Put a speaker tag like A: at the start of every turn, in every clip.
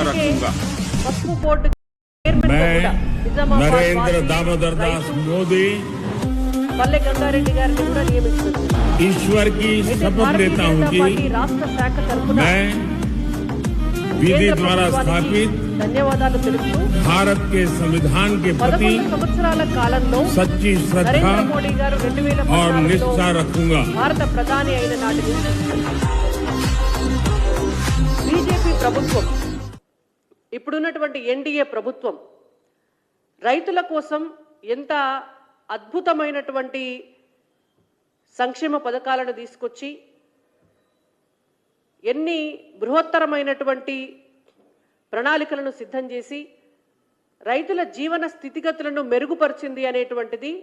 A: रखूंगा।
B: मैं नरेंद्र दामोदर दास मोदी ईश्वर की शपथ लेता हूं कि मैं विधि द्वारा स्थापित भारत के संविधान के प्रति सच्ची श्रद्धा और निष्ठा रखूंगा।
C: भारत प्रधानी बीजेपी ప్రభుత్వం ఇప్పుడున్నటువంటి ఎన్డీఏ ప్రభుత్వం రైతుల కోసం ఎంత అద్భుతమైనటువంటి సంక్షేమ పథకాలను తీసుకొచ్చి ఎన్ని బృహత్తరమైనటువంటి ప్రణాళికలను సిద్ధం చేసి రైతుల జీవన స్థితిగతులను మెరుగుపరిచింది అనేటువంటిది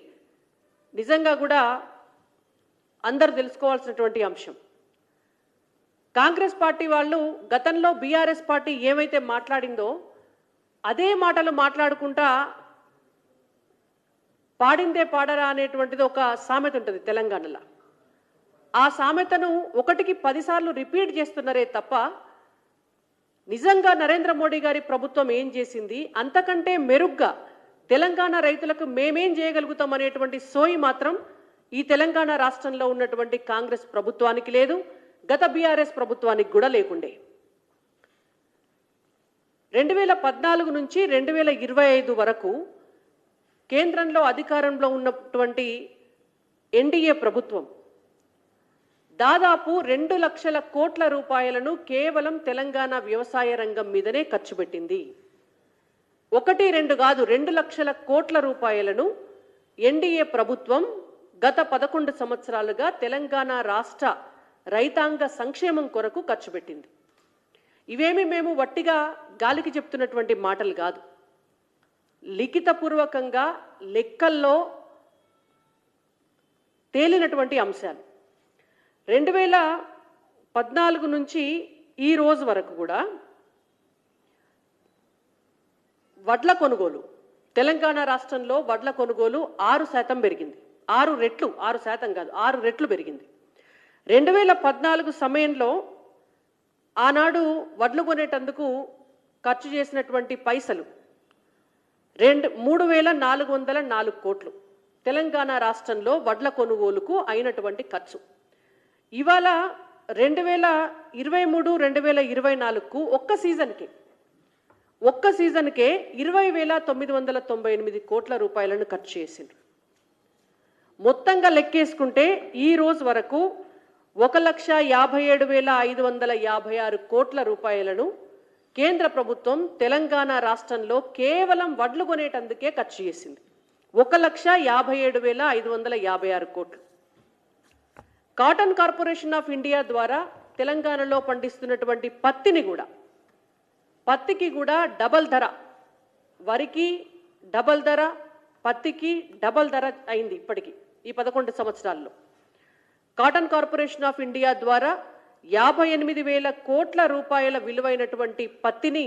C: నిజంగా కూడా అందరూ తెలుసుకోవాల్సినటువంటి అంశం। కాంగ్రెస్ పార్టీ వాళ్ళు గతంలో బీఆర్ఎస్ పార్టీ ఏమైతే మాట్లాడిందో అదే మాటలు మాట్లాడుకుంటా పాడిందే పాడరా అనేటువంటిది ఒక సామెత ఉంటుంది తెలంగాణలో। ఆ సామెతను ఒకటికి 10 సార్లు రిపీట్ చేస్తున్నారే తప్ప నిజంగా నరేంద్ర మోడీ గారి ప్రభుత్వం ఏం చేసింది, అంతకంటే మెరుగ్గా తెలంగాణ రైతులకు మేమేం చేయగలుగుతాం అనేటువంటి సోయి మాత్రం ఈ తెలంగాణ రాష్ట్రంలో ఉన్నటువంటి కాంగ్రెస్ ప్రభుత్వానికి లేదు, గత బీఆర్ఎస్ ప్రభుత్వానికి కూడా లేకుండే। 2014 నుంచి 2025 వరకు కేంద్రంలో అధికారంలో ఉన్నటువంటి ఎన్డీఏ ప్రభుత్వం దాదాపు 2 లక్షల కోట్ల రూపాయలను కేవలం తెలంగాణ వ్యవసాయ రంగం మీదనే ఖర్చు పెట్టింది। 1-2 కాదు, 2 లక్షల కోట్ల రూపాయలను ఎన్డీఏ ప్రభుత్వం గత 11 సంవత్సరాలుగా తెలంగాణ రాష్ట్ర రైతాంగ సంక్షేమం కొరకు ఖర్చు పెట్టింది। ఇవేమి మేము వట్టిగా గాలికి చెప్తున్నటువంటి మాటలు కాదు, లిఖితపూర్వకంగా లెక్కల్లో తేలినటువంటి అంశాలు। 2014 నుంచి ఈ రోజు వరకు కూడా వడ్ల కొనుగోలు తెలంగాణ రాష్ట్రంలో వడ్ల కొనుగోలు 6% పెరిగింది। 6 రెట్లు, 6% కాదు 6 రెట్లు పెరిగింది। 2014 సమయంలో ఆనాడు వడ్లు కొనేటందుకు ఖర్చు చేసినటువంటి పైసలు 3,404 కోట్లు తెలంగాణ రాష్ట్రంలో వడ్ల కొనుగోలుకు అయినటువంటి ఖర్చు। ఇవాళ 2023-2024కు ఒక్క సీజన్కే 20,998 కోట్ల రూపాయలను ఖర్చు చేసిండ్రు। మొత్తంగా లెక్కేసుకుంటే ఈ రోజు వరకు 1,57,556 కోట్ల రూపాయలను కేంద్ర ప్రభుత్వం తెలంగాణ రాష్ట్రంలో కేవలం వడ్లు కొనేటందుకే ఖర్చు చేసింది। 1,57,556 కోట్లు। కాటన్ కార్పొరేషన్ ఆఫ్ ఇండియా ద్వారా తెలంగాణలో పండిస్తున్నటువంటి పత్తికి కూడా డబల్ ధర, వరికి డబల్ ధర, పత్తికి డబల్ ధర అయింది ఇప్పటికీ ఈ 11 సంవత్సరాల్లో। కాటన్ కార్పొరేషన్ ఆఫ్ ఇండియా ద్వారా 58,000 కోట్ల రూపాయల విలువైనటువంటి పత్తిని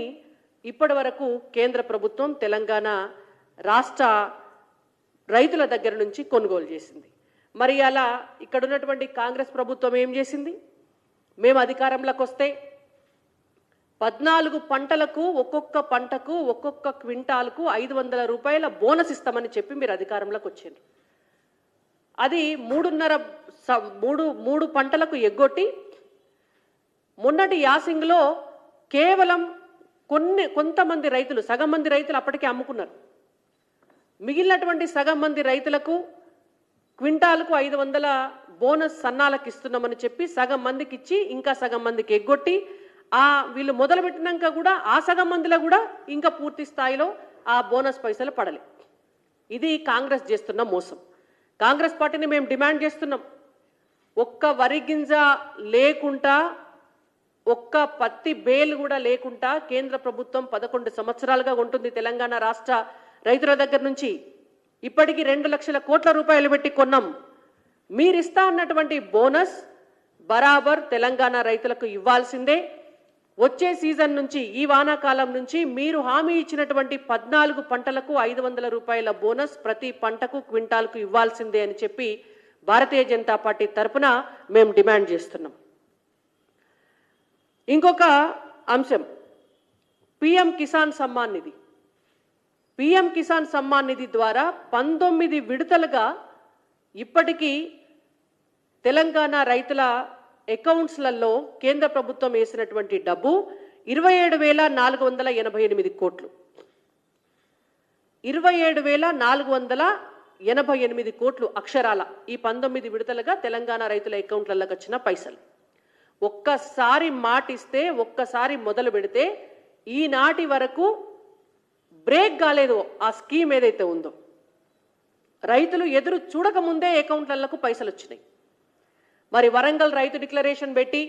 C: ఇప్పటి వరకు కేంద్ర ప్రభుత్వం తెలంగాణ రాష్ట్ర రైతుల దగ్గర నుంచి కొనుగోలు చేసింది। మరి అలా ఇక్కడ ఉన్నటువంటి కాంగ్రెస్ ప్రభుత్వం ఏం చేసింది? మేము అధికారంలోకి వస్తే 14 పంటలకు ఒక్కొక్క పంటకు ఒక్కొక్క క్వింటాల్కు 500 రూపాయల బోనస్ ఇస్తామని చెప్పి మీరు అధికారంలోకి వచ్చారు। అది 3 పంటలకు ఎగ్గొట్టి మొన్నటి యాసింగ్లో కేవలం కొంతమంది రైతులు, సగం మంది రైతులు అప్పటికే అమ్ముకున్నారు। మిగిలినటువంటి సగం మంది రైతులకు క్వింటాల్కు 500 బోనస్ సన్నాలకు ఇస్తున్నామని చెప్పి సగం మందికి ఇచ్చి ఇంకా సగం మందికి ఎగ్గొట్టి వీళ్ళు మొదలుపెట్టినాక కూడా ఆ సగం మందిలో కూడా ఇంకా పూర్తి స్థాయిలో ఆ బోనస్ పైసలు పడలే। ఇది కాంగ్రెస్ చేస్తున్న మోసం। కాంగ్రెస్ పార్టీని మేము డిమాండ్ చేస్తున్నాం, ఒక్క వరి గింజ లేకుండా, ఒక్క పత్తి బేల్ కూడా లేకుండా కేంద్ర ప్రభుత్వం 11 సంవత్సరాలుగా ఉంటుంది తెలంగాణ రాష్ట్ర రైతుల దగ్గర నుంచి। ఇప్పటికీ 2 లక్షల కోట్ల రూపాయలు పెట్టి కొన్నాం। మీరిస్తా అన్నటువంటి బోనస్ బరాబర్ తెలంగాణ రైతులకు ఇవ్వాల్సిందే। వచ్చే సీజన్ నుంచి, ఈ వానాకాలం నుంచి మీరు హామీ ఇచ్చినటువంటి 14 పంటలకు 500 రూపాయల బోనస్ ప్రతి పంటకు క్వింటాల్కు ఇవ్వాల్సిందే అని చెప్పి భారతీయ జనతా పార్టీ తరపున మేము డిమాండ్ చేస్తున్నాం। ఇంకొక అంశం, పిఎం కిసాన్ సమ్మాన్ నిధి. పిఎం కిసాన్ సమ్మాన్ నిధి ద్వారా 19 విడతలుగా ఇప్పటికీ తెలంగాణ రైతుల అకౌంట్స్లలో కేంద్ర ప్రభుత్వం వేసినటువంటి డబ్బు 27,488 కోట్లు. 27,488 కోట్లు అక్షరాల ఈ 19 విడతలుగా తెలంగాణ రైతుల అకౌంట్లకు వచ్చిన పైసలు. ఒక్కసారి మాటిస్తే, ఒక్కసారి మొదలు పెడితే ఈనాటి వరకు బ్రేక్ కాలేదు ఆ స్కీమ్ ఏదైతే ఉందో. రైతులు ఎదురు చూడకముందే అకౌంట్లకు పైసలు వచ్చినాయి. మరి వరంగల్ రైతు డిక్లరేషన్ పెట్టి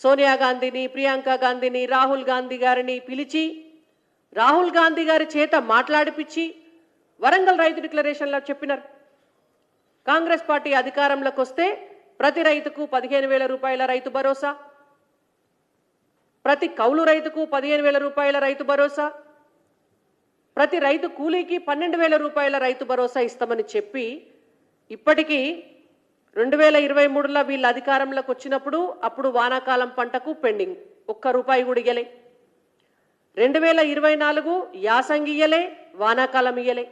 C: సోనియా గాంధీని, ప్రియాంక గాంధీని, రాహుల్ గాంధీ గారిని పిలిచి రాహుల్ గాంధీ గారి చేత మాట్లాడిపించి వరంగల్ రైతు డిక్లరేషన్లో చెప్పినారు, కాంగ్రెస్ పార్టీ అధికారంలోకి వస్తే ప్రతి రైతుకు 15,000 రూపాయల రైతు భరోసా, ప్రతి కౌలు రైతుకు 15,000 రూపాయల రైతు భరోసా, ప్రతి రైతు కూలీకి 12,000 రూపాయల రైతు భరోసా ఇస్తామని చెప్పి ఇప్పటికీ 2023లో వీళ్ళ అధికారంలోకి వచ్చినప్పుడు అప్పుడు వానాకాలం పంటకు పెండింగ్, ₹1 కూడా ఇయ్యలే. 2024 యాసంగి ఇయ్యలే, వానాకాలం ఇయ్యలే.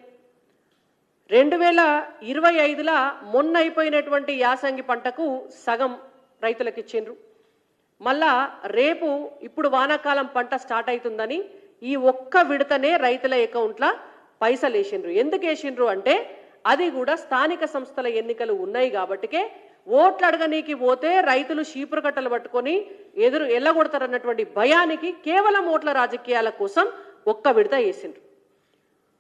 C: 2025లో మొన్న అయిపోయినటువంటి యాసంగి పంటకు సగం రైతులకు ఇచ్చిండ్రు. మళ్ళా రేపు ఇప్పుడు వానాకాలం పంట స్టార్ట్ అవుతుందని ఈ ఒక్క విడతనే రైతుల అకౌంట్ల పైసలు వేసిండ్రు. ఎందుకు వేసిండ్రు అంటే అది కూడా స్థానిక సంస్థల ఎన్నికలు ఉన్నాయి కాబట్టికే ఓట్లు అడగనీకి పోతే రైతులు చీపురు కట్టలు పట్టుకొని ఎదురు ఎల్లగొడతారన్నటువంటి భయానికి కేవలం ఓట్ల రాజకీయాల కోసం ఒక్క విడత వేసిండ్రు.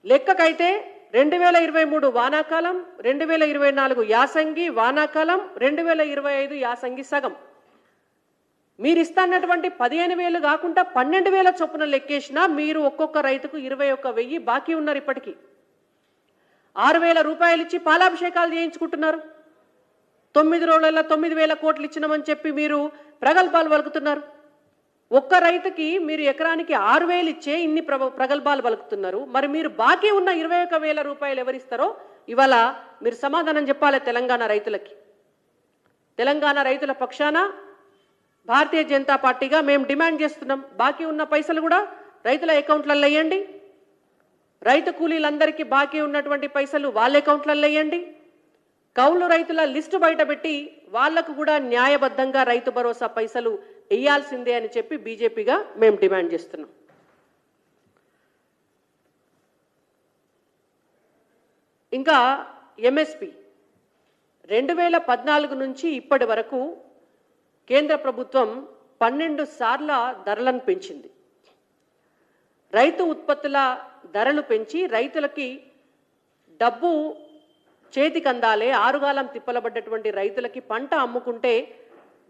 C: లెక్కకైతే 2023 వానాకాలం, 2024 యాసంగి వానాకాలం, 2025 యాసంగి సగం. మీరు ఇస్తున్నటువంటి 15,000 కాకుండా 12,000 చొప్పున లెక్కేసినా మీరు ఒక్కొక్క రైతుకు 21,000 బాకీ ఉన్నారు. ఇప్పటికీ 6,000 రూపాయలు ఇచ్చి పాలాభిషేకాలు చేయించుకుంటున్నారు. 9 రోజులలో 9,000 కోట్లు ఇచ్చినామని చెప్పి మీరు ప్రగల్భాలు పలుకుతున్నారు. ఒక్క రైతుకి మీరు ఎకరానికి 6,000 ఇచ్చే ఇన్ని ప్రగల్భాలు పలుకుతున్నారు. మరి మీరు బాకీ ఉన్న 21,000 రూపాయలు ఎవరిస్తారో ఇవాళ మీరు సమాధానం చెప్పాలి తెలంగాణ రైతులకి. తెలంగాణ రైతుల పక్షాన భారతీయ జనతా పార్టీగా మేము డిమాండ్ చేస్తున్నాం, బాకీ ఉన్న పైసలు కూడా రైతుల అకౌంట్లలో వేయండి. రైతు కూలీలందరికీ బాకీ ఉన్నటువంటి పైసలు వాళ్ళ అకౌంట్లలో వేయండి. కౌలు రైతుల లిస్టు బయటపెట్టి వాళ్లకు కూడా న్యాయబద్ధంగా రైతు భరోసా పైసలు వేయాల్సిందే అని చెప్పి బీజేపీగా మేము డిమాండ్ చేస్తున్నాం. ఇంకా ఎంఎస్పి 2014 నుంచి ఇప్పటి వరకు కేంద్ర ప్రభుత్వం 12 సార్ల ధరలను పెంచింది. రైతు ఉత్పత్తుల ధరలు పెంచి రైతులకి డబ్బు చేతికి అందాలే, ఆరుగాలం తిప్పలబడ్డటువంటి రైతులకి పంట అమ్ముకుంటే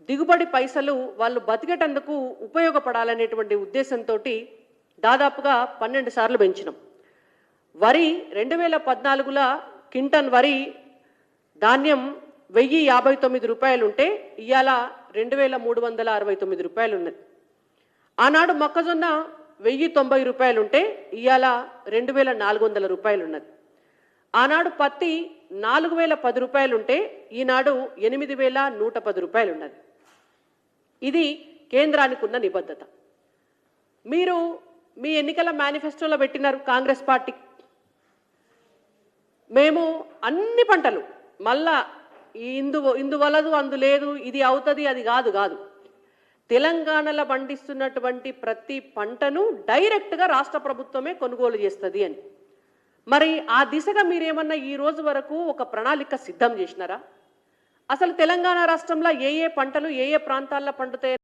C: దిగుబడి పైసలు వాళ్ళు బతికేటందుకు ఉపయోగపడాలనేటువంటి ఉద్దేశంతో దాదాపుగా 12 సార్లు పెంచినాం. వరి 2014లో క్వింటన్ వరి ధాన్యం 1,059 రూపాయలు ఉంటే ఇవాళ 2,369 రూపాయలు ఉన్నది. ఆనాడు మొక్కజొన్న 1,090 రూపాయలు ఉంటే ఇవాళ 2,400 రూపాయలు ఉన్నది. ఆనాడు పత్తి 4,010 రూపాయలు ఉంటే ఈనాడు 8,110 రూపాయలు ఉన్నది. ఇది కేంద్రానికి ఉన్న నిబద్ధత. మీరు మీ ఎన్నికల మేనిఫెస్టోలో పెట్టినారు కాంగ్రెస్ పార్టీ, మేము అన్ని పంటలు మళ్ళా ఇందువలదు అందు లేదు, ఇది అవుతుంది అది కాదు తెలంగాణలో పండిస్తున్నటువంటి ప్రతి పంటను డైరెక్ట్గా రాష్ట్ర ప్రభుత్వమే కొనుగోలు చేస్తుంది అని. మరి ఆ దిశగా మీరేమన్నా ఈ రోజు వరకు ఒక ప్రణాళిక సిద్ధం చేసినారా? అసలు తెలంగాణ రాష్ట్రంలో ఏ ఏ పంటలు ఏ ఏ ప్రాంతాల్లో పండుతాయి